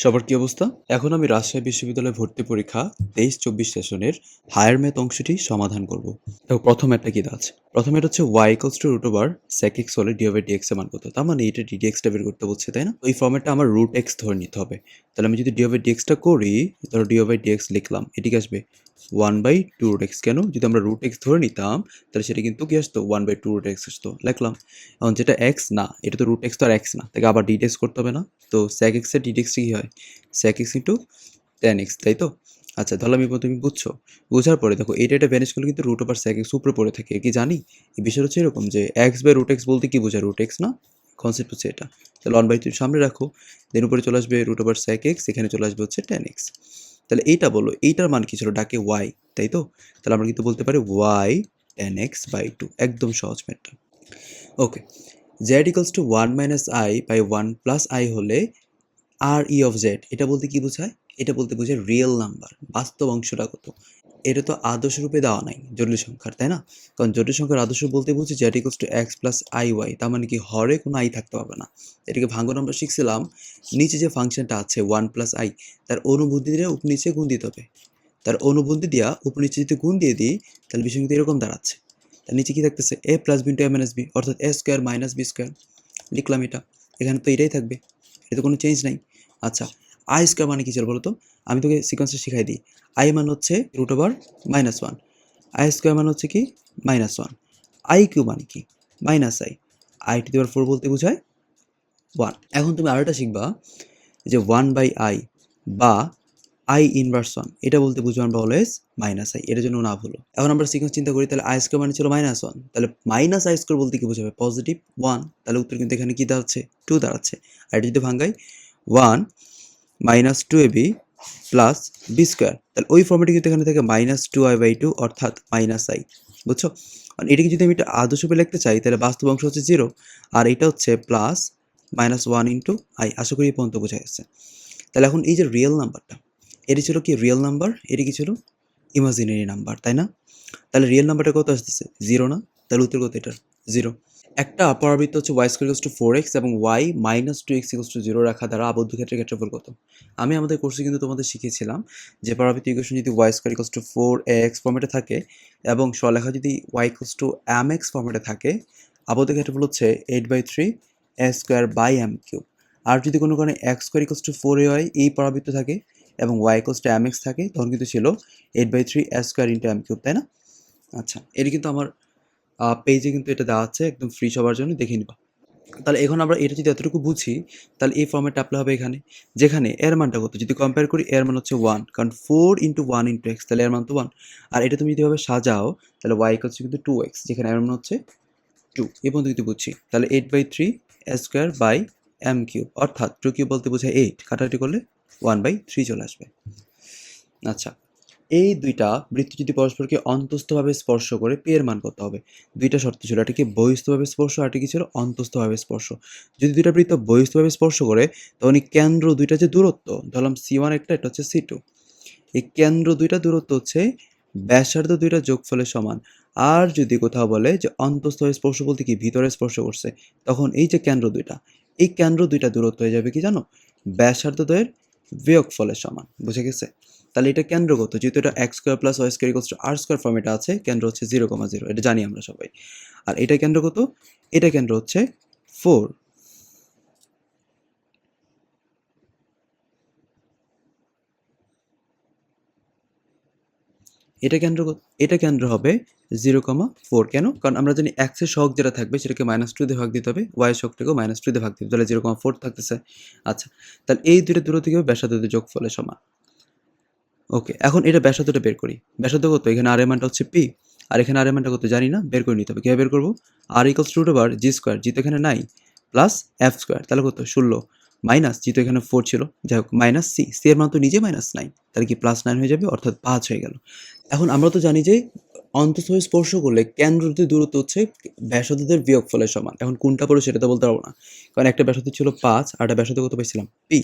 সবার কি অবস্থা? এখন আমি রাজশাহী বিশ্ববিদ্যালয়ে ভর্তি পরীক্ষা ২৩-২৪ সেশনের হায়ার ম্যাথ অংশটি সমাধান করব। দেখো প্রথম একটা কি আছে? প্রথম এটা হচ্ছে y equals to root over sec x হলে d over dx এর মান কত? তার মানে এটা ddx টা বের করতে বলছে, তাই না? এই ফর্মেটটা আমার root x ধরে নিতে হবে। তাহলে আমি যদি d over dx টা করি, ধরো d over dx লিখলাম, এদিকে আসবে 1/2 root x। কেন? যদি আমরা root x ধরে নিতাম তাহলে সেটা কিন্তু কি আসতো 1/2 root x আসতো, লিখলাম। এখন যেটা x না, এটা তো root x তো আর x না, তাকে আবার ddx করতে হবে না? তো sec x এর ddx কি হয়? sec x into tan x, তাই তো? আচ্ছা, ধরলাম এই পর্যন্ত তুমি বুঝছো। বোঝার পরে দেখো এটা ভ্যানিশ করলে কিন্তু রুট ওভার sec x উপরে পড়ে থাকে, কি জানি? এই বিষয়টা হচ্ছে এরকম যে x বাই রুট এক্স বলতে কি বোঝায়? রুট এক্স না? কনসেপ্ট হচ্ছে এটা। তাহলে 1/2 সামনে রাখো, দেন উপরে চলে আসবে রুট ওভার sec x, এখানে চলে আসবে হচ্ছে tan x। তাহলে এইটা বলো, এইটার মান কি ছিল? ডাকে y, তাই তো? তাহলে আমরা কিন্তু বলতে পারি y tan x বাই 2, একদম সহজ ম্যাথটা। ওকে, z equals to 1 minus i by 1 plus i হলে আর ই অফ জেড এটা বলতে কি বোঝায়? এটা বলতে বোঝায় রিয়েল নাম্বার, বাস্তব অংশটা কত। এটা তো আদর্শ রূপে দেওয়া নাই জটিল সংখ্যার, তাই না? কারণ জটিল সংখ্যার আদর্শ বলতে বুঝি z equals to x plus i y, তার মানে কি হরে কোনো আই থাকতে পারবে না। এটাকে ভাঙন আমরা শিখছিলাম, নিচে যে ফাংশনটা আছে ওয়ান প্লাস আই, তার অনুবন্ধী দিয়ে উপর নিচে গুণ দিতে হবে। তার অনুবন্ধী দিয়া উপর নিচে যদি গুণ দিয়ে দিই তাহলে বিষয় কিন্তু এরকম দাঁড়াচ্ছে। তার নিচে কি থাকতেছে? এ প্লাস বি ইন্টু এ মাইনাস বি, অর্থাৎ এ স্কোয়ার মাইনাস বি স্কোয়ার। লিখলাম এটা, এখানে তো এটাই থাকবে, এটা কোনো চেঞ্জ নাই। আচ্ছা, আই স্কোয়ার মানে কি ছিল বলো তো? আমি তোকে সিকোয়েন্সটা শিখাই দিই। আই মান হচ্ছে রুট ওভার -1, আই স্কোয়ার মানে হচ্ছে কি -1, আই কিউ মানে কি -i টু দি পাওয়ার 4 বলতে বোঝায় 1। এখন তুমি আরেকটা শিখবা যে 1/i বা i ইনভার্স 1, এটা বলতে বুঝবো আমরা অলওয়েজ -i, এটার জন্য না ভুলো। এখন আমরা সিকোয়েন্স চিন্তা করি, তাহলে আই স্কোয়ার মানে ছিল -1, তাহলে মাইনাস আই স্কোয়ার বলতে কি বোঝাবে? পজিটিভ 1, তাহলে উত্তর কিন্তু এখানে কি দাঁড়াচ্ছে? 2 দাঁড়াচ্ছে। আর এটা যদি ভাঙ্গাই 1 minus 2ab plus b square, তাহলে ওই ফর্মেটে কিন্তু এখানে থেকে -2i/2 অর্থাৎ -i, বুঝছো? আর এটাকে যদি আমি একটা আদর্শ রূপে লিখতে চাই তাহলে বাস্তব অংশ হচ্ছে 0, আর এটা হচ্ছে প্লাস -1 ইন্টু আই। আশা করি এই পর্যন্ত বোঝা গেছে। তাহলে এখন এই যে রিয়েল নাম্বারটা, এটি ছিল কি রিয়েল নাম্বার, এটি কি ছিল ইমাজিনারি নাম্বার, তাই না? তাহলে রিয়েল নাম্বারটা কত আসতেছে? 0 না? তাহলে উত্তর কত এটার? 0। একটা পরাবৃত্ত হচ্ছে y square equals to 4x এবং y minus 2x equals to 0 রাখা দ্বারা আবদ্ধ ক্ষেত্রের ক্ষেত্রফল কত? আমি আমাদের কোর্সে কিন্তু তোমাদের শিখিয়েছিলাম যে পরাবৃত্ত ইকুয়েশন যদি y square equals to 4x ফর্মেটে থাকে এবং সরলরেখা যদি y ইকুয়ালস টু mx ফর্মেটে থাকে, আবদ্ধ ক্ষেত্রফল হচ্ছে 8/3 a square by m cube. আর যদি কোনো কারণে x square equals to 4ay এই পরাবৃত্ত থাকে এবং y ইকুয়ালস টু mx থাকে, তখন কিন্তু ছিল 8/3 a square into m cube, তাই না? আচ্ছা, এটা কিন্তু আমার পেজে কিন্তু এটা দেওয়া আছে একদম ফ্রি, সবার জন্য দেখে নিবা। তাহলে এখন আমরা এটা যদি এতটুকু বুঝি তাহলে এই ফর্মেটটা অ্যাপ্লাই হবে এখানে, যেখানে এর মানটা কত যদি কম্পেয়ার করি, এর মান হচ্ছে 1, কারণ 4 ইন্টু 1 ইন্টু এক্স, তাহলে এর মান তো 1। আর এটা তুমি যদি এভাবে সাজাও তাহলে y হচ্ছে কিন্তু 2x, যেখানে এর মান হচ্ছে 2। এই পর্যন্ত কিন্তু বুঝছি। তাহলে 8/3 a square by m cube, অর্থাৎ 2 কিউব বলতে বোঝায় 8, কাটাকাটি করলে 1/3 চলে আসবে। আচ্ছা, এই দুইটা বৃত্ত যদি পরস্পরকে অন্তস্থভাবে স্পর্শ করে পি এর মান কত হবে? দুইটা শর্ত ছিল, একটা কি বহিস্থভাবে স্পর্শ, আর একটা কি ছিল অন্তস্থভাবে স্পর্শ। যদি দুইটা বৃত্ত বহিস্থভাবে স্পর্শ করে তখন এই কেন্দ্র দুইটা যে দূরত্ব, ধরলাম C1 একটা, এটা হচ্ছে C2, এই কেন্দ্র দুইটা দূরত্ব হচ্ছে ব্যাসার্ধ দুইটা যোগফলের সমান। আর যদি কোথাও বলে যে অন্তস্থভাবে স্পর্শ বলতে কি ভিতরে স্পর্শ করছে, তখন এই যে কেন্দ্র দুইটা, এই কেন্দ্র দুইটা দূরত্ব হয়ে যাবে কি জানো? ব্যাসার্ধ দ্বয়ের বিয়োগফলের সমান। বুঝে গেছে? তাহলে এটা কেন্দ্রগত, যেহেতু এটা x square plus y square equals to r square ফর্মেটে আছে, কেন্দ্র হচ্ছে 0,0, এটা জানি আমরা সবাই। আর এটা কেন্দ্রগত, এটা কেন্দ্র হচ্ছে 4। এটা কেন্দ্র হবে 0,4। কেন? কারণ আমরা জানি এক্সের সহগ যেটা থাকবে সেটাকে -2 দিয়ে ভাগ দিতে হবে, ওয়াই এর সহগটাকেও -2 দিয়ে ভাগ দিতে হবে, তাহলে 0,4 থাকতেছে। আচ্ছা, তাহলে এই দুইটা দূরত্ব কি হবে? ব্যাসার্ধের যোগফলের সমান। ওকে, এখন এটা ব্যাসার্ধটা বের করি। ব্যাসার্ধ কত? এখানে আর এর মানটা হচ্ছে পি, আর এখানে আর এর মানটা কত জানি না, বের করে নিতে হবে। কিভাবে বের করবো? আর equals root over G square, জি তো এখানে নাই, প্লাস এফ স্কোয়ার, তাহলে কত 16, মাইনাস জি তো এখানে 4 ছিল, যাই হোক মাইনাস সি, সি এর মান তো নিজে -9, তাহলে কি +9 হয়ে যাবে, অর্থাৎ 5 হয়ে গেল। এখন আমরা তো জানি যে অন্তঃস্থ স্পর্শ করলে কেন্দ্রটির দূরত্ব হচ্ছে ব্যাসার্ধদের বিয়োগফলের সমান। এখন কোনটা পড়ো সেটা তো বলতে পারবো না, কারণ একটা ব্যাসার্ধ ছিল 5 আর একটা ব্যাসার্ধ কত পাইছিলাম? পি।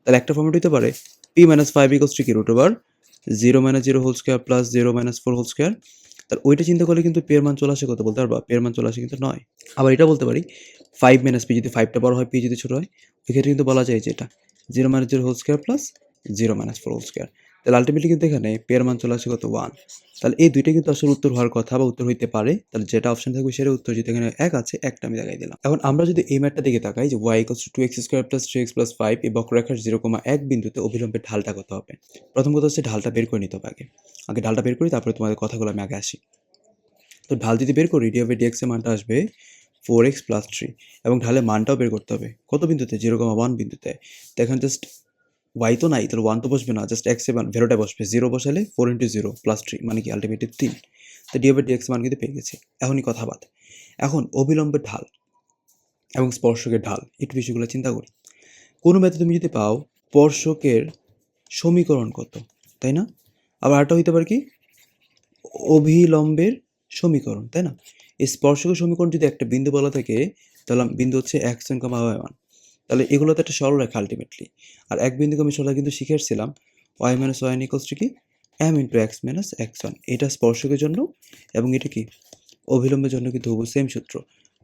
তাহলে একটা ফর্মেট হতে পারে পি মাইনাস 5 ইকুয়ালস টু কি root over 0 - 0 whole square plus 0 - 4 whole square. তাহলে ওইটা চিন্তা করলে কিন্তু পি এর মান চলে আসে কত বলতে পারবা? পি এর মান চলে আসে কিন্তু 9। আবার এটা বলতে পারি 5 - পি, যদি 5টা বড় হয় পি যদি ছোট হয়, ওই ক্ষেত্রে কিন্তু বলা যায় যে এটা 0 minus 0 whole square plus 0 minus 4 whole square. তাহলে আলটিমেটলি কিন্তু এখানে পেয়ার মান চলে আসে কত 1। তাহলে এই দুইটা কিন্তু আসলে উত্তর হওয়ার কথা বা উত্তর হইতে পারে। তাহলে যেটা অপশন থাকবে সেটা উত্তর, যেটা এখানে 1 আছে, একটা আমি দেখাই দিলাম। এখন আমরা যদি এই ম্যাথটা দিকে তাকাই যে y = 2x square plus 3x plus 5 এই বক্ররেখার 0,1 বিন্দুতে অভিলম্বের ঢালটা কত হবে? প্রথম কথা হচ্ছে ঢালটা বের করে নিতে হবে আগে। আগে ঢালটা বের করি, তারপরে তোমাদের কথাগুলো আমি আগে আসি। তো ঢাল যদি বের করি d/dx এর মানটা আসবে 4x প্লাস 3 এবং ঢালের মানটাও বের করতে হবে কত বিন্দুতে? 0,1 বিন্দুতে। তো এখন জাস্ট y তো নাই, তাহলে 1 তো বসবে না, জাস্ট x এর মান ভ্যালুটা বসবে। 0 বসালে 4 × 0 প্লাস 3 মানে কি আলটিমেটলি 3। তো d/dx মান কিন্তু পেয়ে গেছি। এখনই কথা বাদ। এখন অভিলম্বের ঢাল এবং স্পর্শকের ঢাল একটু বিষয়গুলো চিন্তা করি। কোনো ম্যাথে তুমি যদি পাও স্পর্শকের সমীকরণ কত, তাই না? আবার আরেকটা হইতে পারে কি অভিলম্বের সমীকরণ, তাই না? এই স্পর্শকের সমীকরণ যদি একটা বিন্দু বলা থাকে, তাহলে বিন্দু হচ্ছে x1, y1। তাহলে এগুলো তো একটা সরলরেখা আলটিমেটলি। আর এক বিন্দুকে আমি সরলরেখা কিন্তু শিখে এসেছিলাম y - y = কি m × x - x1। এটা স্পর্শকের জন্য এবং এটা কি অভিলম্বের জন্য কিন্তু হুবহু সেম সূত্র,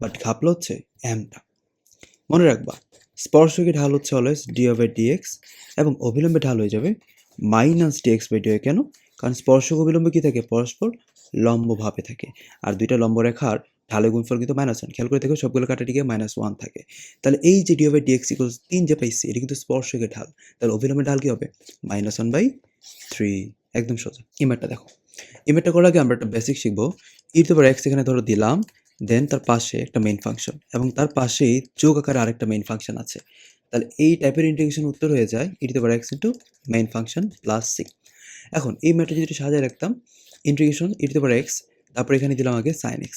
বাট ঘাপলা হচ্ছে mটা। মনে রাখবা স্পর্শকের ঢাল হচ্ছে অলওয়েজ d/dx এবং অভিলম্বের ঢাল হয়ে যাবে -dx/dy। কেন? কারণ স্পর্শক অভিলম্ব কি থাকে? পরস্পর লম্বভাবে থাকে। আর দুইটা লম্ব রেখার ঢালের গুণফল কিন্তু -1। খেয়াল করে দেখো সবগুলো কাটাটিকে -1 থাকে। তাহলে এই যে d/dx = 3 যে পাইছি, এটা কিন্তু স্পর্শকের ঢাল। তাহলে অভিলম্বের ঢাল কি হবে? -1/3। একদম সোজা। এই ম্যাথটা দেখো। এই ম্যাথটা করার আগে আমরা একটা বেসিক শিখবো। e⁻x এখানে ধরো দিলাম, দেন তার পাশে একটা মেইন ফাংশন এবং তার পাশেই যোগ আকারে আরেকটা মেইন ফাংশন আছে। তাহলে এই টাইপের ইন্টিগ্রেশন উত্তর হয়ে যায় e⁻x * main function plus c। এখন এই ম্যাথটা যদি সাজিয়ে রাখতাম, ইন্টিগ্রেশন e⁻x, তারপর এখানে দিলাম আগে sin x,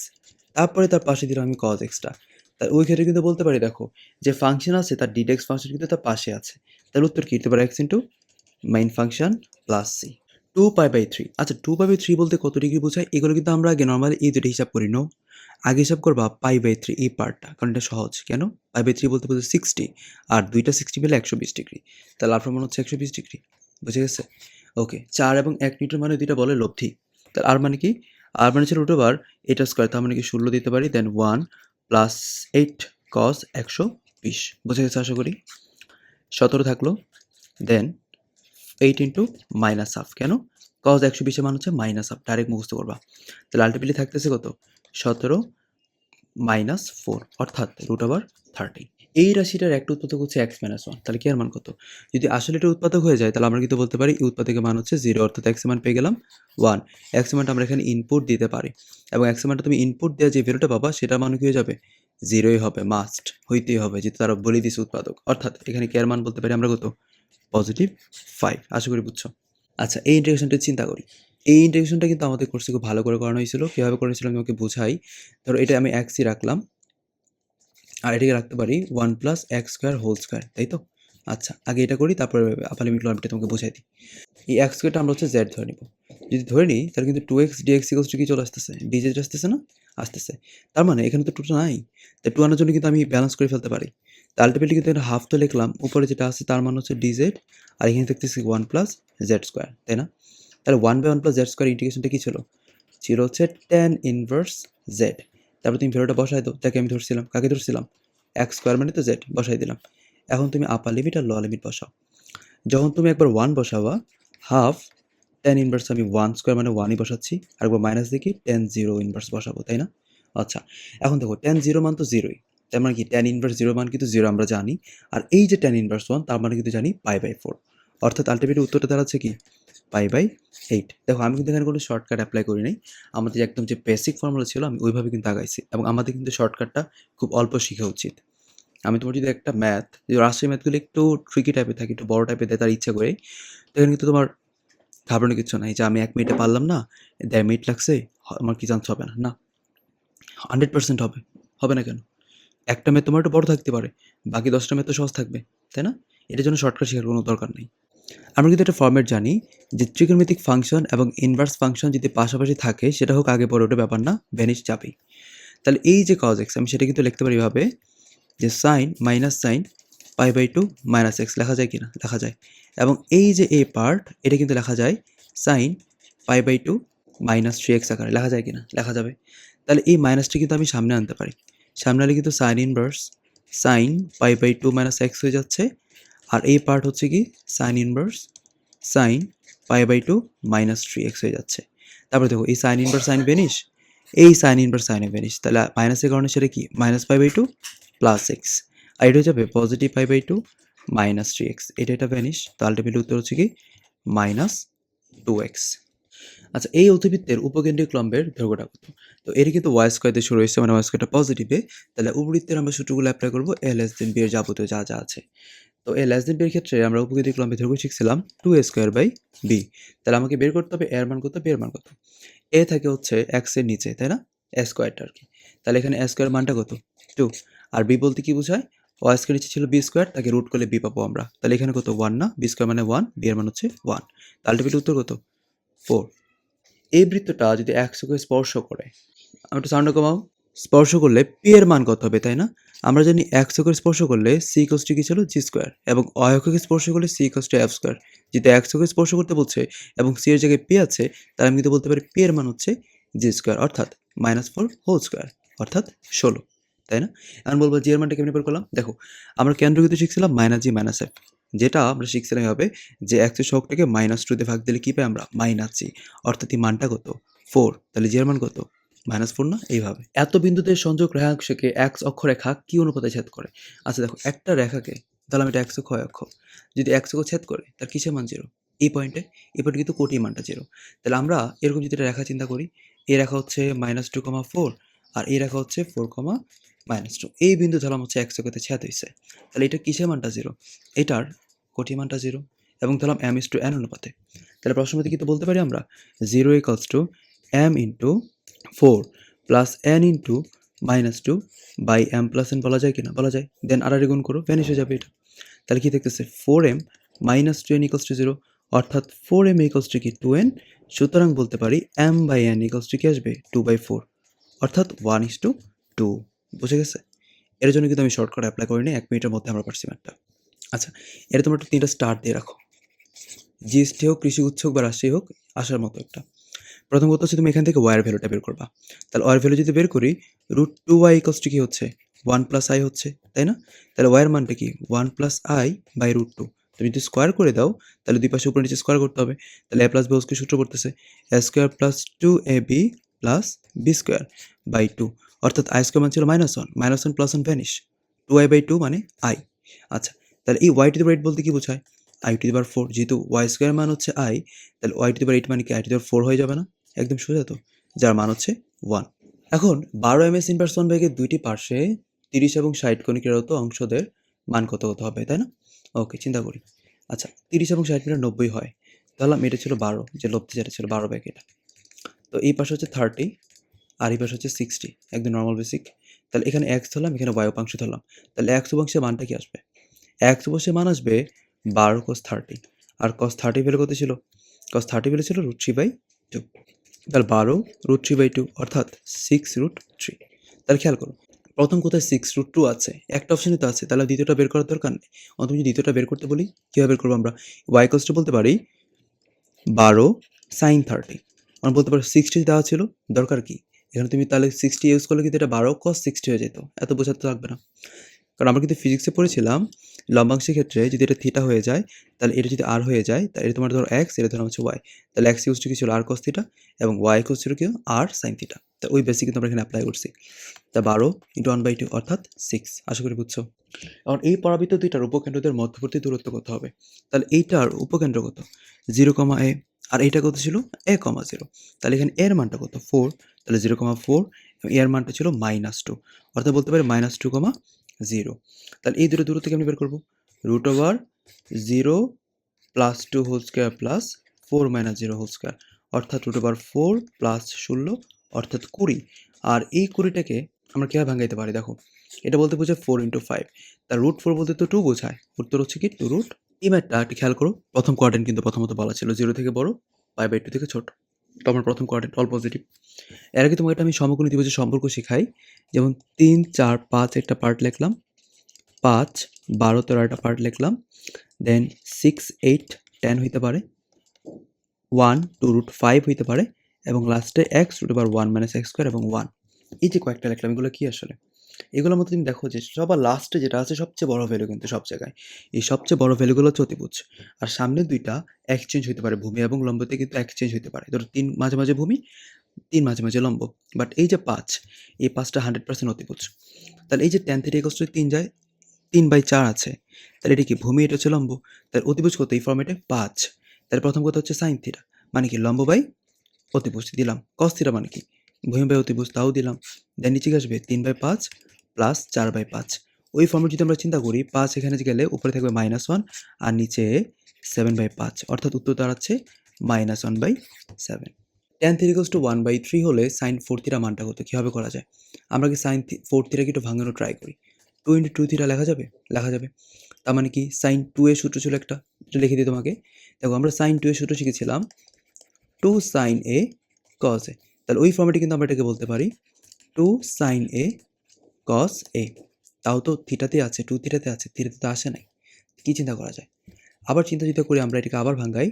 তারপরে তার পাশে দিলাম আমি cos x টা। তাহলে ওই ক্ষেত্রে কিন্তু বলতে পারি দেখো যে ফাংশন আছে তার dx ফাংশন কিন্তু তার পাশে আছে। তাহলে উত্তর কি e⁻x main function plus c। 2π/3। আচ্ছা 2π/3 বলতে কত ডিগ্রি বোঝায়? এগুলো কিন্তু আমরা আগে নর্মালি এই দুটো হিসাব করি। নো, আগে হিসাব করবা π/3 এই পার্টটা, কারণ এটা সহজ। কেন? π/3 বলতে বোঝায় 60 আর দুইটা 60 মিলে 120 ডিগ্রি। তাহলে আপনার মনে হচ্ছে 120 ডিগ্রি, বুঝে গেছে? ওকে, 4 এবং 1 নিউটন মানে দুইটা বলের লব্ধি। তাহলে আর মানে কি? আর মানে হচ্ছে √, এটা স্কয়ার, তার মানে কি 16 দিতে পারি, দেন 1 প্লাস 8 cos 120। বুঝে গেছে আশা করি? 17 থাকলো, দেন 8 × -1/2। কেন? cos 120 এর মান হচ্ছে -1/2, ডাইরেক্ট মুখস্থ করবা। তাহলে আলটিমেটলি থাকতেছে কত? 17 - 4 অর্থাৎ √13। এই রাশিটার একটা উৎপাদক হচ্ছে x - 1। তাহলে কি এর মান কত? যদি আসলে এটা উৎপাদক হয়ে যায় তাহলে আমরা কিন্তু বলতে পারি এই উৎপাদকের মান হচ্ছে 0, অর্থাৎ x এর মান পেয়ে গেলাম 1। x এর মানটা আমরা এখানে ইনপুট দিতে পারি এবং x এর মানটা তুমি ইনপুট দেওয়া যে ভ্যালুটা পাবা সেটার মান কি হয়ে যাবে? 0ই হবে, মাস্ট হইতেই হবে, যেহেতু তারা বলে দিয়েছে উৎপাদক। অর্থাৎ এখানে কি এর মান বলতে পারি আমরা কত? +5। আশা করি বুঝছো। আচ্ছা এই ইন্টিগ্রেশনটা চিন্তা করি। এই ইন্টিগ্রেশনটা কিন্তু আমাদের কোর্সে খুব ভালো করে করানো হয়েছিল। কিভাবে করেছিল আমি তোমাকে বুঝাই। ধরো এটা আমি x-ই রাখলাম আর এটাকে রাখতে পারি 1 + x² হোল স্কয়ার, তাই তো? আচ্ছা আগে এটা করি, তারপরে আপার লিমিট লোয়ার লিমিটটা তোমাকে বুঝাই দিই। এই x² টা আমরা হচ্ছে z ধরে নিব। যদি ধরে নিই তাহলে কিন্তু 2x dx = কি চলে আসতেছে? dz আসতেছে না? আসতেছে। তার মানে এখানে তো 2 টা নাই। তাই 2 আনার জন্য কিন্তু আমি ব্যালেন্স করে ফেলতে পারি। তো আলটিমেটলি কিন্তু এটা হাফ তো লিখলাম, উপরে যেটা আছে তার মান হচ্ছে dz আর এখানে দেখতেছি 1 + z², তাই না? তাহলে 1/1 + z² ইন্টিগ্রেশনটা কি ছিল? ছিল হচ্ছে tan ইনভার্স z। তারপর তুমি ভ্যালুটা বসায় দাও, যাকে আমি ধরছিলাম। কাকে ধরছিলাম? x² মানে তো z, বসাই দিলাম। এখন তুমি আপার লিমিট আর লোয়ার লিমিট বসাও। যখন তুমি একবার 1 বসাবা, হাফ tan ইনভার্স আমি 1² মানে 1ই বসাচ্ছি, আরেকবার মাইনাস দেখি tan 0 ইনভার্স বসাবো, তাই না? আচ্ছা এখন দেখো tan 0 মান তো 0ই, তার মানে কি tan ইনভার্স 0 মান কিন্তু 0 আমরা জানি। আর এই যে tan ইনভার্স 1 তার মানে কিন্তু জানি π/4, অর্থাৎ আলটিমেটলি উত্তরটা দাঁড়াচ্ছে কি π/8। দেখো আমি কিন্তু এখানে কোনো শর্টকাট অ্যাপ্লাই করি নাই, আমাদের একদম যে বেসিক ফর্মুলা ছিল আমি ওইভাবে কিন্তু আগাইছি এবং আমাদের কিন্তু শর্টকাটটা খুব অল্প শিখা উচিত। আমি তোমার যদি একটা ম্যাথ, যে রাশিয়ান ম্যাথগুলো একটু ট্রিকি টাইপের থাকে, একটু বড় টাইপের দেয় তার ইচ্ছা করে, তো এখানে কিন্তু তোমার ঘাবড়ানোর কিছু নাই যে আমি 1 মিনিটে পারলাম না, 1.5 মিনিট লাগছে, আমার কি চান্স হবে না। না, 100% হবে। হবে না কেন? একটা ম্যাথ তোমার একটু বড় থাকতে পারে, বাকি 10টা ম্যাথ তো সহজ থাকবে, তাই না? এটার জন্য শর্টকাট শেখার কোনো দরকার নেই। আমরা কিন্তু একটা ফর্মেট জানি যে ত্রিকোণমিতিক ফাংশন এবং ইনভার্স ফাংশন যদি পাশাপাশি থাকে সেটা হোক আগে পরে, ওটা ব্যাপার না, ভ্যানিশ যাবেই। তাহলে এই যে cos x আমি সেটা কিন্তু লিখতে পারি এভাবে যে sin sin π/2 - x লেখা যায় কি না? লেখা যায়। এবং এই যে a পার্ট এটা কিন্তু লেখা যায় sin π/2 - 3x আকারে, লেখা যায় কি না? লেখা যাবে। তাহলে এই মাইনাসটা কিন্তু আমি সামনে আনতে পারি। সামনে আনলে কিন্তু sin ইনভার্স sin π/2 - x হয়ে যাচ্ছে আর এই পার্ট হচ্ছে কি sine inverse sine pi by two minus 3x হয়ে যাচ্ছে। তারপরে দেখো এই সাইন ইনভার্স সাইন ভেনিশ, এই সাইন ইনভার্স সাইনে ভেনিশ, তাহলে মাইনাসের কারণে সেটা কি minus pi by two plus x, আর এটা হয়ে যাবে positive pi by two minus 3x, এটা ভ্যানিশ, তো আলটিমেটলি উত্তর হচ্ছে কি মাইনাস 2x। আচ্ছা, এই অতিবৃত্তের উপকেন্দ্রিক লম্বের দৈর্ঘ্যটা কত? তো এর কিন্তু ওয়াই স্কোয়ার দিয়ে শুরু হয়েছে, মানে ওয়াই স্কোয়ারটা পজিটিভে, তাহলে উপবৃত্তের আমরা সূত্রগুলো অ্যাপ্লাই করবো এ লেস দেন বি এর যাবতীয় যা যা আছে। তো এ লেস দেন বি এর ক্ষেত্রে আমরা উপকেন্দ্রিক লম্বের দৈর্ঘ্য শিখছিলাম 2a² বাই বি, তাহলে আমাকে বের করতে হবে এর মান কত, বি এর মান কত। এ থাকে হচ্ছে এক্স এর নিচে, তাই না, এ স্কোয়ারটা আর কি, তাহলে এখানে এ স্কোয়ার মানটা কত 2, আর বি বলতে কি বোঝায়, ওয়াই স্কোয়ার নিচে ছিল বি স্কোয়ার, তাকে রুট করলে বি পাবো আমরা, তাহলে এখানে কত 1 না, বি স্কোয়ার মানে 1, বি এর মান হচ্ছে 1, আলটিমেটলি উত্তর কত 4। এই বৃত্তটা যদি একশোকে স্পর্শ করে, আমি একটু সাউন্ড কমাও, স্পর্শ করলে পি এর মান কত হবে, তাই না? আমরা জানি একশোকে স্পর্শ করলে সি ইকুয়ালস কি ছিল জি স্কোয়ার, এবং অয়ক্ষকে স্পর্শ করলে সি ইকুয়ালস এফ স্কোয়ার। যেহেতু একশোকে স্পর্শ করতে বলছে এবং সি এর জায়গায় পি আছে, তাহলে আমি কিন্তু বলতে পারি পি এর মান হচ্ছে জি স্কোয়ার, অর্থাৎ -4 হোল স্কোয়ার, অর্থাৎ 16, তাই না? এখন বলবো জি এর মানটা কেমনি বের করলাম, দেখো আমরা কেন্দ্র কিন্তু শিখছিলাম মাইনাস জি মাইনাস এফ, যেটা আমরা শিখছিলাম হবে যে এক্সের সহগটাকে -2 দিয়ে ভাগ দিলে কি পাই আমরা মাইনাস জি, অর্থাৎ এই মানটা কত 4, তাহলে জি এর মান কত -4 না, এইভাবে। এত বিন্দুতে সংযোগ রেখাংশকে এক্স অক্ষরেখা কি অনুপাতে ছেদ করে? আচ্ছা দেখো, একটা রেখাকে, তাহলে আমি এটা এক্স অক্ষ, অক্ষ, যদি এক্স অক্ষ ছেদ করে তার কিসের মান 0? এই পয়েন্টে, এই পয়েন্টে কিন্তু কোটির মানটা 0। তাহলে আমরা এরকম যদি একটা রেখা চিন্তা করি, এই রেখা হচ্ছে -2,4, আর এই রেখা হচ্ছে 4,-2, এই বিন্দু ধরলাম হচ্ছে এক্স অক্ষতে ছেদ হয়েছে, তাহলে এটা কিসের মানটা 0? এটার কোটির মানটা 0, এবং ধরলাম m:n অনুপাতে। তাহলে প্রশ্নমতে কিন্তু বলতে পারি আমরা 0 = m/4 plus n into -2 by m plus n, বলা যায় কিনা, বলা যায়। দেন আর গুণ করো, ভ্যানিশ হয়ে যাবে এটা। তাহলে কি দেখতেছে 4m - 2n = 0, অর্থাৎ 4m = কি 2n, সুতরাং বলতে পারি m/n = কি আসবে 2/4, অর্থাৎ 1:2। বুঝে গেছে? এর জন্য কিন্তু আমি শর্টকাট অ্যাপ্লাই করিনি, 1 মিনিটের মধ্যে আমরা পারছি ম্যাথটা। আচ্ছা, এটা তোমরা একটু 3টা স্টার দিয়ে রাখো, জিএসটি হোক, কৃষি উৎস হোক বা রাজশাহী হোক, আসার মতো একটা। প্রথম কথা হচ্ছে তুমি এখান থেকে ওয়ার ভ্যালুটা বের করবা, তাহলে ওয়ার ভ্যালু যদি বের করি √2y = কি হচ্ছে 1 + i হচ্ছে, তাই না? তাহলে ওয়ার মানটা কি 1 + i/√2, তুমি যদি স্কোয়ার করে দাও তাহলে দুই পাশে উপরে নিচে স্কোয়ার করতে হবে, তাহলে a + b হোল সূত্র পড়তেছে a² + 2ab + b²/2, অর্থাৎ i² মান ছিল -1, -1 + 1 ভ্যানিশ, 2i/2 মানে i। আচ্ছা, তাহলে এই y⁴ বলতে কি বোঝায় i⁴, যেহেতু y² মান হচ্ছে i, তাহলে y⁴ মানে কি i⁴ হয়ে যাবে না? একদম সোজা তো, যার মান হচ্ছে 1। এখন 12 ms ইনভার্স 1 বেগের দুইটি পার্শ্বে 30 এবং 60 কণিকারত অংশদের মান কত কত হবে, তাই না? ওকে, চিন্তা করি। আচ্ছা, 30 এবং 60 মিলে 90 হয়, তাহলে এটা ছিল 12, যে লব্ধি যেটা ছিল 12 ব্যাগ এটা। তো এই পাশে হচ্ছে 30 আর এই পাশে হচ্ছে 60, একদম নর্মাল বেসিক। তাহলে এখানে x ধরলাম, এখানে y উপাংশ ধরলাম, তাহলে x উপাংশের মানটা কি আসবে? x উপাংশের মান আসবে 12 cos 30, আর cos 30 ভ্যালু কত ছিল? cos 30 ভ্যালু ছিল √3/2, তাহলে 12 √3/2 অর্থাৎ 6√3। তাহলে খেয়াল করো, প্রথম কোথায় 6√2 আছে, একটা অপশনই তো আছে, তাহলে দ্বিতীয়টা বের করার দরকার নেই। অথবা যদি দ্বিতীয়টা বের করতে বলি, কীভাবে বের করবো আমরা? y = বলতে পারি 12 sin 30, আমরা বলতে পারি 60 দেওয়া ছিল, দরকার কি? এখানে তুমি তাহলে 60 ইউজ করলে কিন্তু এটা 12 cos 60 হয়ে যেত, এত বোঝাতে লাগবে না। কারণ আমরা কিন্তু ফিজিক্সে পড়েছিলাম লম্বাংশের ক্ষেত্রে যদি এটা থিটা হয়ে যায়, তাহলে এটা যদি আর হয়ে যায়, তাহলে এটা তোমার ধরো x, এটা ধরো হচ্ছে y, তাহলে x ইউজ টু কি ছিল r cos থিটা, এবং y ইকুয়ালস ছিল কি r sin থিটা। তো ওই বেসিক কিন্তু আমরা এখানে অ্যাপ্লাই করছি। তা 12 × 1/2 অর্থাৎ 6, আশা করি বুঝছো। এখন এই পরাবৃত্ত দুইটার উপকেন্দ্রদের মধ্যবর্তী দূরত্ব কত হবে? তাহলে এইটার উপকেন্দ্র কত 0,a, আর এইটা কত ছিল a,0, তাহলে এখানে এর মানটা কত 4, তাহলে 0,4, এবং এর মানটা ছিল -2, অর্থাৎ বলতে পারি -2,0। তাহলে এই দুটো দূরত্ব কেমনি বের করবো? √0 + 2 whole square plus 4 - 0 whole square, অর্থাৎ √4 + 16 অর্থাৎ 20। আর এই 20টাকে আমরা কীভাবে ভাঙাইতে পারি? দেখো, এটা বলতে বোঝায় 4 × 5, তার √4 বলতে তো 2 বোঝায়, উত্তর হচ্ছে কি 2√। এই ম্যাথটা একটু খেয়াল করো, প্রথম কোয়াড্রেন্ট কিন্তু প্রথমত বলা ছিল 0 থেকে বড়, π/2 থেকে ছোট, তো আমার প্রথম কোয়াড্রেন্ট অল পজিটিভ। এর আগে তোমাকে আমি সমকোণী ত্রিভুজের সম্পর্ক শিখাই, যেমন 3, 4, 5 একটা পার্ট লিখলাম, 5, 12, 13 একটা পার্ট লিখলাম, দেন 6, 8, 10 হইতে পারে, 1, 2√5 হইতে পারে, এবং লাস্টে x √1 - x² এবং 1। এই যে কয়েকটা লিখলাম, এগুলো কি আসলে? এগুলোর মধ্যে তুমি দেখো যে সবার লাস্টে যেটা আছে সবচেয়ে বড় ভ্যালু কিন্তু সব জায়গায়। এই সবচেয়ে বড় ভ্যালুগুলো হচ্ছে অতিভুজ। আর সামনের ২ টা এক্সচেঞ্জ হইতে পারে, ভূমি এবং লম্বতে কিন্তু এক্সচেঞ্জ হইতে পারে। ধরো ৩ মাঝে, মাঝে ভূমি, ৩ মাঝে, মাঝে লম্ব। বাট এই যে ৫, এই ৫ টা 100% অতিভুজ। তাহলে এই যে tan θ = ৩ যায়, ৩/৪ আছে। তাহলে এটা কি ভূমি, এটা হচ্ছে লম্ব। তাহলে অতিভুজ কত এই ফরম্যাটে? ৫। তাহলে প্রথম কথা হচ্ছে sin θ, মানে কি লম্ব বাই অতিভুজ দিলাম। cos θ মানে কি ভূমি বাই অতিভুজ, তাও দিলাম। দেন নিচে কি আসবে? ৩/৫ প্লাস 4/5। ওই ফর্মে যদি আমরা চিন্তা করি, ৫ এখানে গেলে উপরে থাকবে -1 আর নিচে 7/5, অর্থাৎ উত্তর দাঁড়াচ্ছে -1/7। tan θ = 1/3 হলে sin 4θ মানটা কত? কিভাবে করা যায়? আমরা কি sin 4θ কে একটু ভাঙানোর ট্রাই করি। 2 × 2θ লেখা যাবে? লেখা যাবে। তার মানে কি sin 2 এর সূত্র ছিল একটা, এটা লিখে দিই তোমাকে। দেখো আমরা sin 2 এর সূত্র শিখেছিলাম 2 sin a cos a। তাহলে ওই ফর্মেটে কিন্তু আমরা এটাকে বলতে পারি 2 sin a cos a। তাও তো থিটাতে আছে, 2 থিটাতে আছে, থিটাতে তো আসে নাই। কি চিন্তা করা যায়? আবার চিন্তা করে আমরা এটাকে আবার ভাঙাই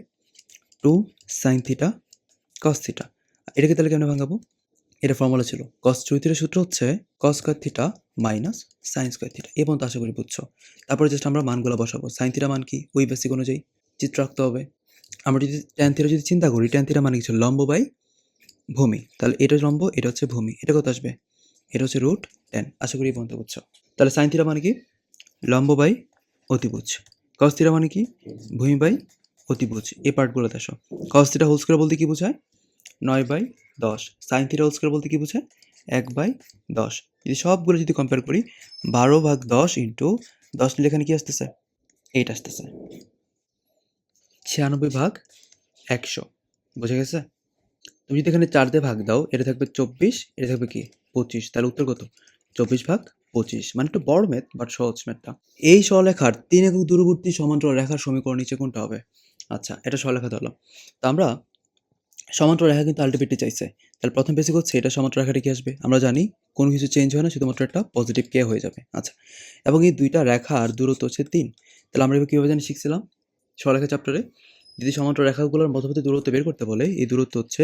2 sin θ cos θ। এটাকে তাহলে কেমনে ভাঙাবো? এটা ফর্মুলা ছিল cos 2 থিটার সূত্র হচ্ছে cos square theta minus sin square theta. এই পর্যন্ত আশা করি বুঝছো। তারপরে জাস্ট আমরা মানগুলো বসাবো। sin থিটা মান কি? ওই বেসিক অনুযায়ী চিত্র আঁকতে হবে। আমরা যদি tan থিটা যদি চিন্তা করি, tan থিটা মানে কি ছিল? লম্ব বাই ভূমি। তাহলে এটা লম্ব, এটা হচ্ছে ভূমি। এটা কত আসবে? এটা হচ্ছে √10। আশা করি এই পর্যন্ত বুঝছো। তাহলে sin থিটা মানে কি? লম্ব বাই অতিভুজ। cos থিটা মানে কি? ভূমি বাই অতিভুজ। এই পার্টগুলোতে আসো। cos থিটা হোল স্কয়ার বলতে কি বোঝায়? 9/10। sin থিটা হোল স্কয়ার বলতে কি বোঝায়? 1/10। যদি সবগুলো যদি কম্পেয়ার করি, 12/10 ইন্টু 10 নিলে এখানে কি আসতেছে? 8 আসতেছে। 96/100। বুঝা গেছে? তুমি যদি এখানে 4 দিয়ে ভাগ দাও, এটা থাকবে 24, এটা থাকবে কি? 25। তাহলে উত্তর কত? 24/25। মানে একটু বড় ম্যাথ, বাট সহজ ম্যাথটা। এই সরলরেখার 3 একক দূরবর্তী সমান্তরাল রেখার সমীকরণ নিচে কোনটা হবে? আচ্ছা, এটা সরলরেখা ধরলাম। তো আমরা সমান্তরাল রেখা কিন্তু আলটিমেটলি চাইছে। তাহলে প্রথম বেসিক হচ্ছে এটা সমান্তরাল রেখাটা কি আসবে? আমরা জানি কোনো কিছু চেঞ্জ হয় না, শুধুমাত্র একটা পজিটিভ কে হয়ে যাবে। আচ্ছা, এবং এই 2টা রেখার দূরত্ব হচ্ছে 3। তাহলে আমরা এবার কীভাবে জানি শিখছিলাম সরলরেখা চ্যাপ্টারে? যদি সমান্তরাল রেখাগুলোর মধ্যবর্তী দূরত্ব বের করতে বলে, এই দূরত্ব হচ্ছে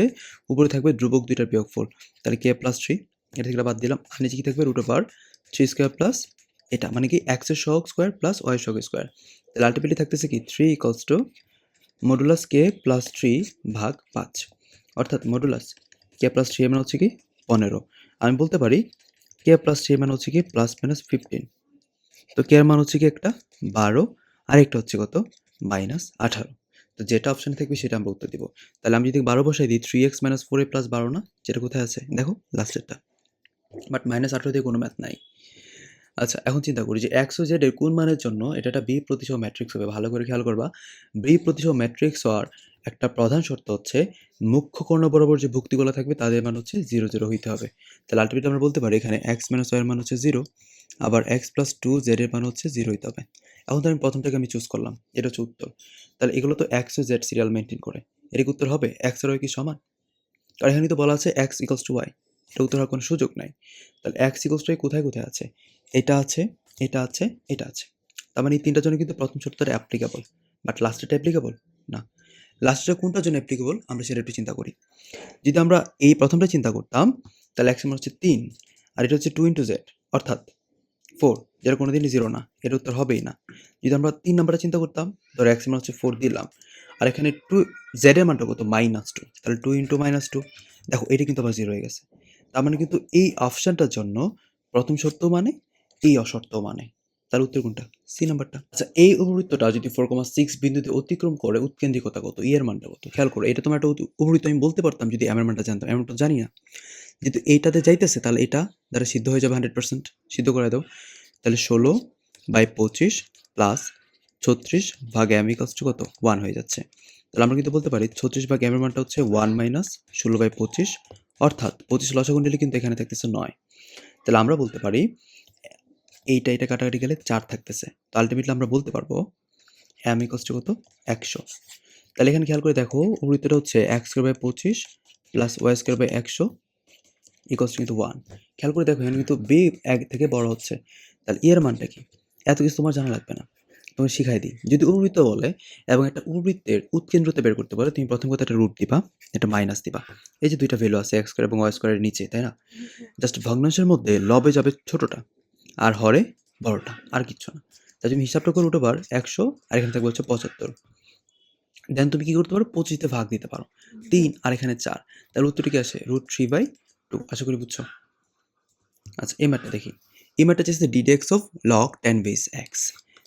উপরে থাকবে ধ্রুবক 2টার বিয়োগফল। তাহলে k + 3, এটা থেকে বাদ দিলাম। আর নিচে কি থাকবে? √3² প্লাস এটা মানে কি x এর সহগ স্কয়ার প্লাস y এর সহগ স্কয়ার। তাহলে আলটিমেটলি থাকতেছে কি 3 = মডুলাস k + 3/5, অর্থাৎ মডুলাস k + 3 এর মান হচ্ছে কি 15। আমি বলতে পারি k + 3 এর মান হচ্ছে কি +-15। তো k এর মান হচ্ছে কি একটা 12, আর একটা হচ্ছে কত? -18। তো যেটা অপশনে থাকবে সেটা আমরা উত্তর দিব। তাহলে আমি যদি 12 বসাই দিই, 3x - 4a + 12 না? যেটা কোথায় আছে? দেখো লাস্টেরটা। বাট -18 দিয়ে কোনো ম্যাথ নাই। আচ্ছা, এখন চিন্তা করি যে x ও z এর কোন মানের জন্য এটা একটা বি প্রতিসম ম্যাট্রিক্স হবে। ভালো করে খেয়াল করবা। বি প্রতিসম ম্যাট্রিক্স হওয়ার একটা প্রধান শর্ত হচ্ছে মুখ্য কর্ণ বরাবর যে ভুক্তিগুলো থাকবে তাদের মান হচ্ছে 0, 0 হইতে হবে। তাহলে আলটিমেটলি আমরা বলতে পারি এখানে x - y এর মান হচ্ছে 0, আবার x + 2z এর মান হচ্ছে 0 হইতে হবে। এখন তো আমি প্রথমটাকে আমি চুজ করলাম, এটা হচ্ছে উত্তর। তাহলে এগুলো তো x ও z সিরিয়াল মেইনটেইন করে। এর কি উত্তর হবে? x আর y কি সমান? কারণ এখানে তো বলা আছে x = y। এটা উত্তর হওয়ার কোনো সুযোগ নাই। তাহলে x = y কোথায়, কোথায় আছে? এটা আছে, এটা আছে, এটা আছে। তার মানে এই 3টার জন্য কিন্তু প্রথম শর্তটা অ্যাপ্লিকেবল। বাট লাস্টেরটা অ্যাপ্লিকেবল না। লাস্টেরটা কোনটার জন্য অ্যাপ্লিকেবল আমরা সেটা একটু চিন্তা করি। যদি আমরা এই প্রথমটা চিন্তা করতাম, তাহলে x এর মান হচ্ছে 3, আর এটা হচ্ছে 2 × z, অর্থাৎ 4, যেটা কোনোদিনই 0 না। এর উত্তর হবেই না। যদি আমরা 3 নাম্বারটা চিন্তা করতাম, ধরো x এর মান হচ্ছে 4 দিলাম। আর এখানে 2 z এর মানটা কত? -2। তাহলে 2 × -2। দেখো এটা কিন্তু আবার 0 হয়ে গেছে। তার মানে কিন্তু এই অপশনটার জন্য প্রথম শর্ত মানে, এই অশর্ত মানে। তার উত্তর কোনটা? সি নাম্বারটা। আচ্ছা, এই উপবৃত্তটা যদি 4,6 বিন্দুতে অতিক্রম করে উৎকেন্দ্রিকতা কত? ই এর মানটা কত? খেয়াল করো। এটা তোমার একটা উপবৃত্ত আমি বলতে পারতাম যদি m এর মানটা জানতাম। m এর মানটা জানি না। যেহেতু এইটাতে যাইতেছে তাহলে এটা দ্বারা সিদ্ধ হয়ে যাবে 100%। সিদ্ধ করে দাও। তাহলে 16/25 প্লাস 36 ভাগ m = কত? 1 হয়ে যাচ্ছে। তাহলে আমরা কিন্তু বলতে পারি 36 ভাগ m এর মানটা হচ্ছে 1 - 16/25, অর্থাৎ 25 লসাগু নিলে কিন্তু এখানে থাকতেছে 9। তাহলে আমরা বলতে পারি এটা কাটাকাটি গেলে 4 থাকতেছে। তো আলটিমেটলি আমরা বলতে পারবো m = কত? 100। তাহলে এখানে খেয়াল করে দেখো উপবৃত্তটা হচ্ছে x² / 25 প্লাস y² / 100 = কিন্তু 1। খেয়াল করে দেখো এখানে কিন্তু b 1 থেকে বড় হচ্ছে। তাহলে এর মানটা কি? এত কিছু তোমার জানা লাগবে না। তোমাকে শিখাই দিই। যদি উপবৃত্ত বলে এবং একটা উপবৃত্তের উৎকেন্দ্রতা বের করতে বলে, তুমি প্রথম কথা একটা রুট দিবা, একটা মাইনাস দিবা। এই যে ২ টা ভ্যালু আছে x² এবং y² এর নিচে, তাই না? জাস্ট ভগ্নাংশের মধ্যে লবে যাবে ছোটটা আর হরে বড়টা, আর কিচ্ছু না। তাই তুমি হিসাবটা করে √100 আর এখানে থাকবে হচ্ছে 75। দেন তুমি কি করতে পারো? 25 দিয়ে ভাগ দিতে পারো। 3 আর এখানে 4। তাহলে উত্তরটা কি আসে? √3/2। আশা করি বুঝছো। আচ্ছা, এই ম্যাথটা দেখি। এই ম্যাথটা হচ্ছে ddx of log 10 base x।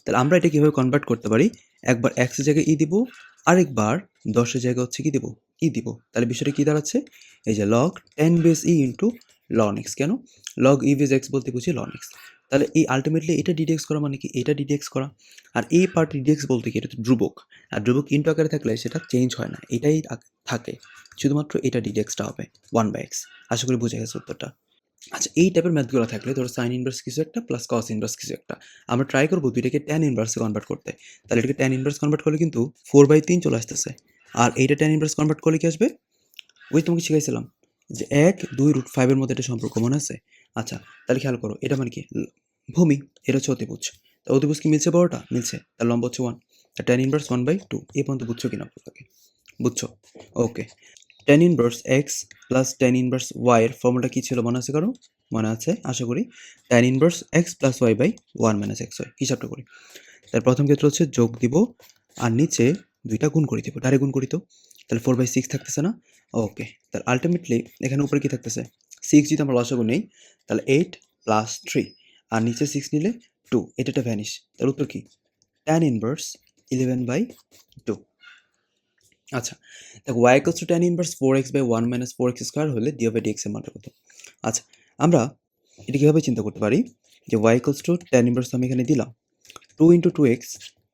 তাহলে আমরা এটা কিভাবে কনভার্ট করতে পারি? একবার x এর জায়গায় দিব, আরেকবার 10 এর জায়গায় হচ্ছে কি দিব? দিব। তাহলে বিষয়টা কি দাঁড়াচ্ছে? এই যে log 10 base into ln x। কেন? log base x বলতে বুঝি ln x। তাহলে এই আলটিমেটলি এটা ddx করা মানে কি? এটা ddx করা। আর এই পার্ট ddx বলতে কি? এটা তো ধ্রুবক। আর ধ্রুবক ইনটু আকারে থাকলে সেটা চেঞ্জ হয় না। এটাই থাকে। শুধুমাত্র এটা ddxটা হবে 1/x। আশা করি বুঝে গেছে উত্তরটা। আচ্ছা, এই টাইপের ম্যাথগুলো থাকলে ধরো সাইন ইনভার্স কিছু একটা প্লাস কস ইনভার্স কিছু একটা, আমরা ট্রাই করবো দুইটাকে ট্যান ইনভার্সে কনভার্ট করতে। তাহলে এটাকে ট্যান ইনভার্স কনভার্ট করলে কিন্তু 4/3 চলে আসতেছে। আর এইটা ট্যান ইনভার্স কনভার্ট করলে কি আসবে? ওই তোমাকে শিখাইছিলাম যে 1, 2 √5 এর মধ্যে একটা সম্পর্ক মনে আছে? আচ্ছা, তাহলে খেয়াল করো, এটা মানে কি? ভূমি। এটা হচ্ছে অতিভুজ। তা অতিভুজ কি মিলছে? বড়টা মিলছে, তার লম্ব হচ্ছে 1। Tan inverse 1/2। এই পর্যন্ত বুঝছো কিনা? বুঝছো? ওকে। tan inverse x plus tan inverse y এর ফর্মুলা কি ছিল মনে আছে কারো? মনে আছে আশা করি। tan inverse x plus y by 1 minus xy। হিসাবটা করি। তার প্রথম ক্ষেত্রে হচ্ছে যোগ দিব আর নিচে 2টা গুণ করে দিব। ডাইরেক্ট গুণ করি তো। তাহলে 4/6 থাকতেছে না? ওকে। তাহলে আলটিমেটলি এখানে উপরে কি থাকতেছে? 6 যদি আমরা লসাগু নেই তাহলে 8 প্লাস 3 আর নিচে 6 নিলে 2। এটা ভ্যানিশ। তার উত্তর কি? tan inverse 11/2। আচ্ছা, দেখো y equals to tan inverse 4x by 1 minus 4x square হলে d/dx এর মানটা কত? আচ্ছা, আমরা এটা কিভাবে চিন্তা করতে পারি যে y equals to tan inverse আমি এখানে দিলাম 2 into 2x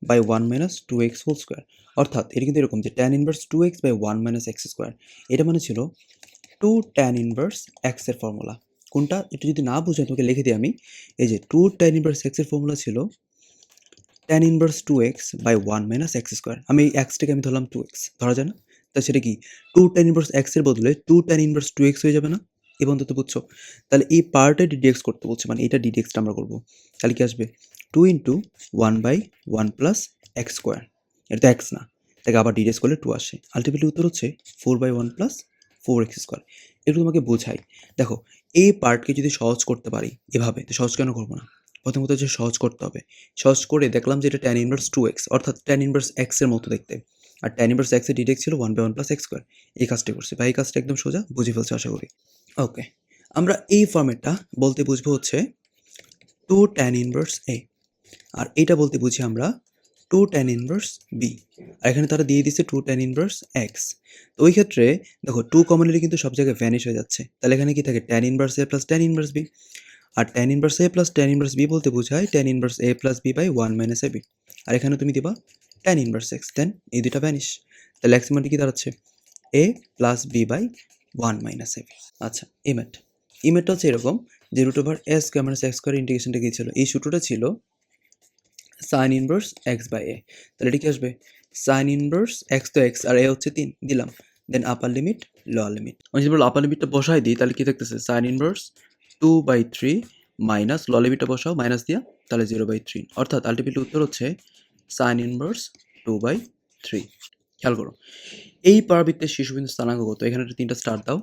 by 1 minus 2x whole square। অর্থাৎ এটা কিন্তু এরকম যে tan inverse 2x by 1 minus x square। এটা মানে ছিল 2 tan inverse x এর ফর্মুলা। কোনটা? এটা যদি না বুঝে তোকে লিখে দিই আমি। এই যে 2 tan inverse x এর ফর্মুলা ছিল tan inverse 2x by 1 minus x square. আমি এই xটাকে আমি ধরলাম 2x, ধরা যায় না? তা সেটা কি 2 tan ইনভার্স x এর বদলে 2 tan ইনভার্স 2x হয়ে যাবে না? এই পর্যন্ত তো বুঝছো। তাহলে এই পার্টে ddx করতে বলছে, মানে এটা ddxটা আমরা করবো। তাহলে কি আসবে? 2 into 1 by 1 plus x square. এটা তো x না, তাকে আবার ddx করলে 2 আসে। আলটিমেটলি উত্তর হচ্ছে 4/1 প্লাস 4x স্কোয়ার। একটু তোমাকে বোঝাই। দেখো, এই পার্টকে যদি সহজ করতে পারি এভাবে, তো সহজ কেন করবো না? প্রথমত হচ্ছে সহজ করতে হবে। সহজ করে দেখলাম যে এটা tan ইনভার্স 2x, অর্থাৎ tan ইনভার্স x এর মতো দেখতে। আর tan ইনভার্স x এর ddx ছিল 1/1 প্লাস x স্কোয়ার। এই কাজটাই করছি। বা এই কাজটা একদম সোজা, বুঝে ফেলছো আশা করি। ওকে, আমরা এই ফর্মেটটা বলতে বুঝবো হচ্ছে 2 tan ইনভার্স a, আর এইটা বলতে বুঝি আমরা 2 tan ইনভার্স b। আর এখানে তারা দিয়ে দিচ্ছে 2 tan ইনভার্স x। তো ওই ক্ষেত্রে দেখো 2 কমন নিলে কিন্তু সব জায়গায় ভ্যানিশ হয়ে যাচ্ছে। তাহলে এখানে কি থাকে? tan inverse a plus tan inverse b। আর tan inverse a plus tan inverse b বলতে বোঝায় tan inverse a plus b by 1 minus ab। আর এখানে তুমি দিবা tan ইনভার্স x, দেন এই দুটা ভ্যানিশ। তাহলে x মানে কি দাঁড়াচ্ছে? a plus b by 1 minus ab। আচ্ছা, এই ম্যাথটা হচ্ছে এরকম যে root over a square minus x square ইন্টিগ্রেশনটা কি ছিল? এই সূত্রটা ছিল sine inverse x by a। তাহলে এটা কি আসবে? সাইন ইনভার্স x তো x আর a হচ্ছে 3 দিলাম, then upper limit lower limit. আমি যদি বলো আপার লিমিটটা বসাই দিই তাহলে কি থাকতেছে? সাইন ইনভার্স 2/3 মাইনাস লোয়ার লিমিটটা বসাও মাইনাস দিয়া, তাহলে 0/3। অর্থাৎ আলটিমেটলি উত্তর হচ্ছে সাইন ইনভার্স 2/3। খেয়াল করো, এই পরাবৃত্তের শীর্ষবিন্দু স্থানাঙ্ক কত? এখানে একটা 3টা স্টার দাও।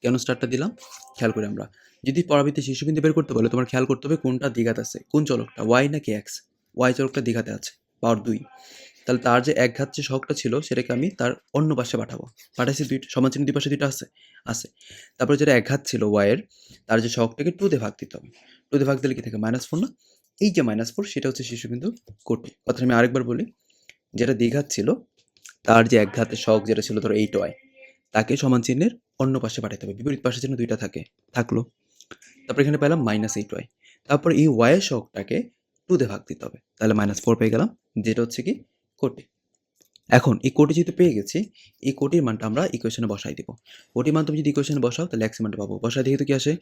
কেন স্টারটা দিলাম? খেয়াল করি আমরা যদি পরাবৃত্তের শীর্ষবিন্দু বের করতে বলে তোমার খেয়াল করতে হবে কোনটা দ্বিঘাত আছে, কোন চলকটা, y নাকি x। y চলকটা দ্বিঘাতে আছে, পাওয়ার 2। তাহলে তার যে একঘাত যে সহগটা ছিল সেটাকে আমি তার অন্য পাশে পাঠাবো। পাঠাইছি, দুইটা সমান চিহ্ন দুই পাশে দুইটা আছে আছে। তারপরে যেটা একঘাত ছিল y এর, তার যে সহগটাকে 2 দিয়ে ভাগ দিতে হবে। 2 দিয়ে ভাগ দিলে কি থাকে? -4 না? এই যে -4 সেটা হচ্ছে শীর্ষবিন্দু কোটি। কথা আমি আরেকবার বলি, যেটা দ্বিঘাত ছিল তার যে একঘাতের সহগ যেটা ছিল ধরো 8y, তাকে সমান চিহ্নের অন্য পাশে পাঠাতে হবে। বিপরীত পাশে যেন দুইটা থাকলো। তারপর এখানে পেলাম -8y। তারপর এই y এর সহগটাকে 2 দিয়ে ভাগ দিতে হবে। তাহলে -4 পেয়ে গেলাম, যেটা হচ্ছে কি কোটি। এখন এই কোটি যেহেতু পেয়ে গেছি, এই কোটির মানটা আমরা ইকুয়েশনে বসাই দিব। কোটির মান তুমি যদি ইকুয়েশনে বসাও তাহলে x এর মানটা পাবো। বসাই দেখি তো কি আসে?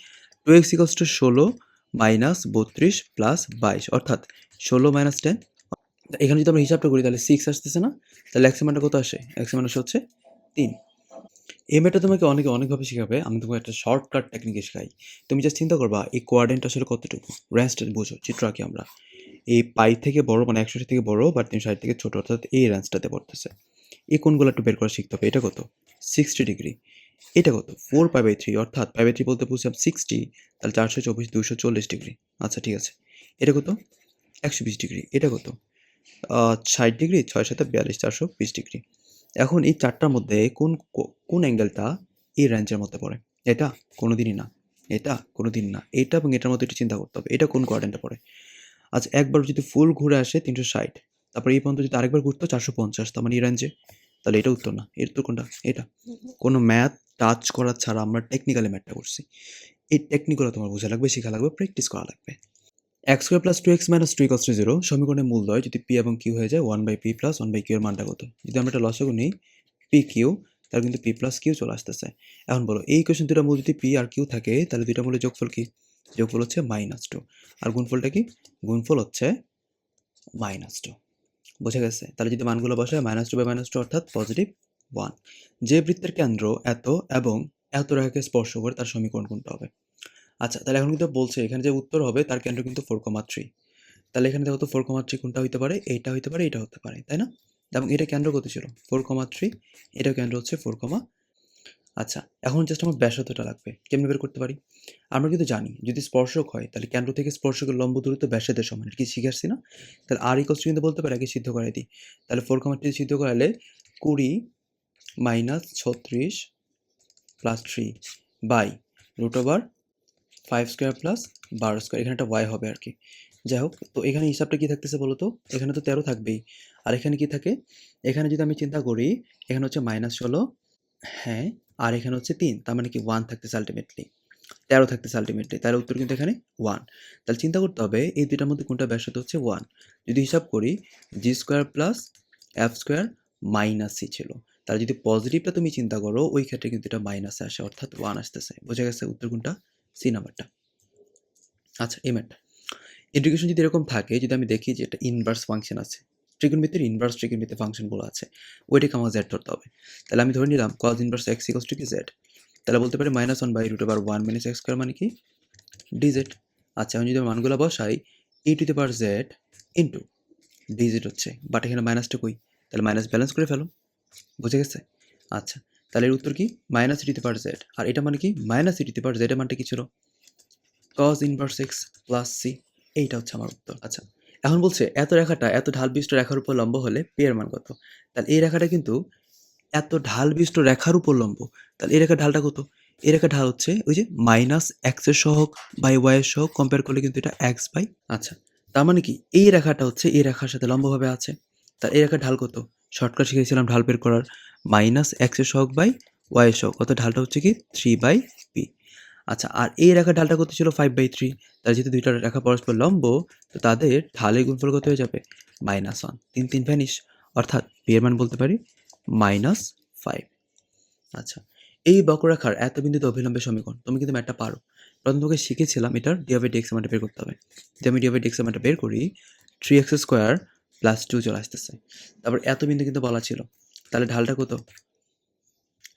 2x = 16 মাইনাস 32 প্লাস 22, অর্থাৎ 16 মাইনাস 10। এখানে যদি আমরা হিসাবটা করি তাহলে 6 আসতেছে না? তাহলে x এর মানটা কত আসে? x এর মান হচ্ছে 3। এই ম্যাথটা তোমাকে অনেকে অনেকভাবে শেখাবে। আমি তোমাকে একটা শর্টকাট টেকনিকে শেখাই। তুমি জাস্ট চিন্তা করবা এই কোয়াড্রেন্ট আসলে কতটুকু? রেঞ্জটা বুঝো, চিত্র আঁকি আমরা। এই পাই থেকে বড় মানে ১৬০ থেকে বড় বা ৩৬০ থেকে ছোট অর্থাৎ এই রেঞ্জটাতে পড়তেছে। এই কোণগুলো একটু বের করা শিখতে হবে। এটা কত? 60 ডিগ্রি। এটা কত? 4π/3 অর্থাৎ π/3 বলতে বুঝছিলাম 60, তাহলে 424 240 ডিগ্রি। আচ্ছা ঠিক আছে। এটা কত? 120 ডিগ্রি। এটা কত? ৬০ ডিগ্রি, ৬ × ৭ = ৪২, ৪২০ ডিগ্রি। এখন এই ৪ টার মধ্যে কোন অ্যাঙ্গেলটা এই রেঞ্জের মধ্যে পড়ে? এটা? কোনোদিনই না। এটা? কোনোদিন না। এটা এবং এটার মধ্যে একটু চিন্তা করতে হবে। এটা কোন কোয়াড্রেন্টে পড়ে? আচ্ছা একবার যদি ফুল ঘুরে আসে ৩৬০, তারপরে এই পর্যন্ত যদি আরেকবার ঘুরতো ৪৫০, তার মানে এই রেঞ্জে। তাহলে এটা উত্তর না। এর উত্তর কোনটা? এটা। কোনো ম্যাথ টাচ করা ছাড়া আমরা টেকনিক্যালি ম্যাথটা করছি। এই টেকনিকগুলো তোমার বোঝা লাগবে, শেখা লাগবে, প্র্যাকটিস করা লাগবে। x² + 2x - 2 = 0 সমীকরণের মূলদ্বয় যদি p এবং q হয়ে যায় 1/p + 1/q এর মানটা কত? যদি আমরা এটা লসাগু নিই pq, তাহলে কিন্তু p + q চলে আসতেছে। এখন বলো এই ইকুয়েশন দুটার মূল যদি p আর q থাকে তাহলে দুইটার মূলের যোগফল কি? যোগফল হচ্ছে -2 আর গুণফলটা কি? গুণফল হচ্ছে -2। বোঝা গেছে? তাহলে যদি মানগুলো বসায় -2/-2 অর্থাৎ +1। যে বৃত্তের কেন্দ্র এত এবং এত রেখাকে স্পর্শ করে তার সমীকরণ কোনটা হবে? আচ্ছা তাহলে এখন কিন্তু বলছে এখানে যে উত্তর হবে তার কেন্দ্র কিন্তু 4,3। তাহলে এখানে দেখো তো 4,3 কোনটা হইতে পারে? এইটা হইতে পারে, এইটা হতে পারে, তাই না? এবং এটা কেন্দ্র কত ছিল? 4,3, এটাও কেন্দ্র হচ্ছে 4, আচ্ছা এখন জাস্ট আমার ব্যাসার্ধটা লাগবে। কেমনে বের করতে পারি? আমরা কিন্তু জানি যদি স্পর্শক হয় তাহলে কেন্দ্র থেকে স্পর্শকের লম্ব দূরত্ব ব্যাসার্ধের সমান। এটা কি শিখে আসছি না? তাহলে r = কিন্তু বলতে পারি, আগে সিদ্ধ করাই দিই। তাহলে 4,3 সিদ্ধ করালে 20 - 36 + 3 /√5² + 12² এখানে একটা y হবে আর কি। যাই হোক, তো এখানে হিসাবটা কি থাকতেছে বলো তো? এখানে তো 13 থাকবেই। আর এখানে কি থাকে? এখানে যদি আমি চিন্তা করি, এখানে হচ্ছে -16, হ্যাঁ, আর এখানে হচ্ছে 3, তার মানে কি 1 থাকতেছে আল্টিমেটলি। 13 থাকতেছে আল্টিমেটলি। তাহলে উত্তর কিন্তু এখানে 1। তাহলে চিন্তা করতে হবে এই দুইটার মধ্যে কোনটা ব্যাসার্ধ হচ্ছে 1। যদি হিসাব করি g² + f² - c ছিল। তাহলে যদি পজিটিভটা তুমি চিন্তা করো ওই ক্ষেত্রে কিন্তু এটা মাইনাসে আসে অর্থাৎ 1 আসতেছে। বোঝা গেছে উত্তর কোনটা? সি নাম্বারটা। আচ্ছা এই ম্যাথটা। ইন্টিগ্রেশন যদি এরকম থাকে, যদি আমি দেখি যে একটা ইনভার্স ফাংশন আছে, ত্রিকোণমিতির ইনভার্স ত্রিকোণমিতির ফাংশনগুলো আছে, ওইটাকে আমার z ধরতে হবে। তাহলে আমি ধরে নিলাম cos ইনভার্স x = কি z। তাহলে বলতে পারি -1/√1 - x² মানে কি? dz। আচ্ছা আমি যদি মানগুলো বসাই e⁻z ইন্টু dz হচ্ছে, বাট এখানে মাইনাসটা কই? তাহলে মাইনাস ব্যালেন্স করে ফেলো। বুঝে গেছে? আচ্ছা তাহলে এর উত্তর কি? -e⁻z। আর এটা মানে কি? -e⁻z এর মানটা কি ছিল? cos inverse x plus c। এইটা হচ্ছে আমার উত্তর। আচ্ছা এখন বলছে এত রেখাটা এত ঢাল বিশিষ্ট রেখার উপর লম্ব হলে p এর মান কত? তাহলে এই রেখাটা কিন্তু এত ঢাল বিশিষ্ট রেখার উপর লম্ব। তাহলে এই রেখার ঢালটা কত? এই রেখার ঢাল হচ্ছে ওই যে -x এর সহগ বাই y এর সহগ কম্পেয়ার করলে কিন্তু এটা x বাই। আচ্ছা তার মানে কি এই রেখাটা হচ্ছে এই রেখার সাথে লম্বভাবে আছে। তাহলে এই রেখার ঢাল কত? শর্টকাট শিখেছিলাম ঢাল বের করার। -x এর সহগ বাই y এর সহগ। অর্থাৎ ঢালটা হচ্ছে কি 3/p। আচ্ছা আর এই রেখার ঢালটা কত ছিল? 5/3। তাহলে যেহেতু দুইটা রেখা পরস্পর লম্ব, তো তাদের ঢালের গুণফল কত হয়ে যাবে? -1। 3, 3 ভ্যানিশ। অর্থাৎ p এর মান বলতে পারি -5। আচ্ছা এই বক্ররেখার এত বিন্দুতে অভিলম্বের সমীকরণ তুমি কিন্তু ম্যাথটা পারো। প্রথম তোকে শিখেছিলাম এটার d/dx এর মানটা বের করতে হবে। যদি আমি d/dx এর মানটা বের করি 3x² + 2 চলে আসতেছে। তারপর এত বিন্দু কিন্তু বলা ছিল। তাহলে ঢালটা কত?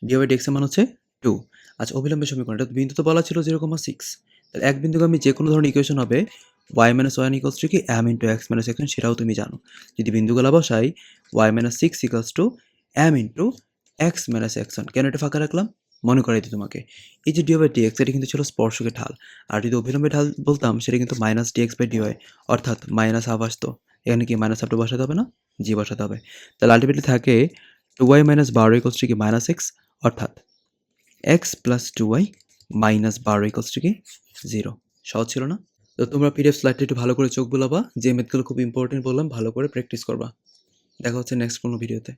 d/dx এর মান হচ্ছে 2। আচ্ছা অভিলম্বের সমীকরণ, এটা বিন্দু তো বলা ছিল 0,6। তাহলে এক বিন্দুগামী যে কোনো ধরনের ইকুয়েশন হবে y - 1 = কি m × x - x, সেটাও তুমি জানো। যদি বিন্দুগুলা বসাই y - 6 = m × x - x1। কেন এটা ফাঁকা রাখলাম? মনে করাই দিই তোমাকে। এই যে d/dx এটা কিন্তু ছিল স্পর্শকের ঢাল। আর যদি অভিলম্বের ঢাল বলতাম সেটা কিন্তু -dx/dy অর্থাৎ -1/2 আসতো। এখানে কি -1/2 বসাতে হবে না? জি বসাতে হবে। তাহলে আল্টিমেটলি থাকে 2y - 12 = কি? -x অর্থাৎ x + 2y - 12 = কি? 0। সহজ ছিল না? তো তোমরা পিডিএফ স্লাইডটা একটু ভালো করে চোখ বুলাবা। যে ম্যাথগুলো খুব ইম্পর্টেন্ট বললাম ভালো করে প্র্যাকটিস করবা। দেখা হচ্ছে নেক্সট কোনো ভিডিওতে।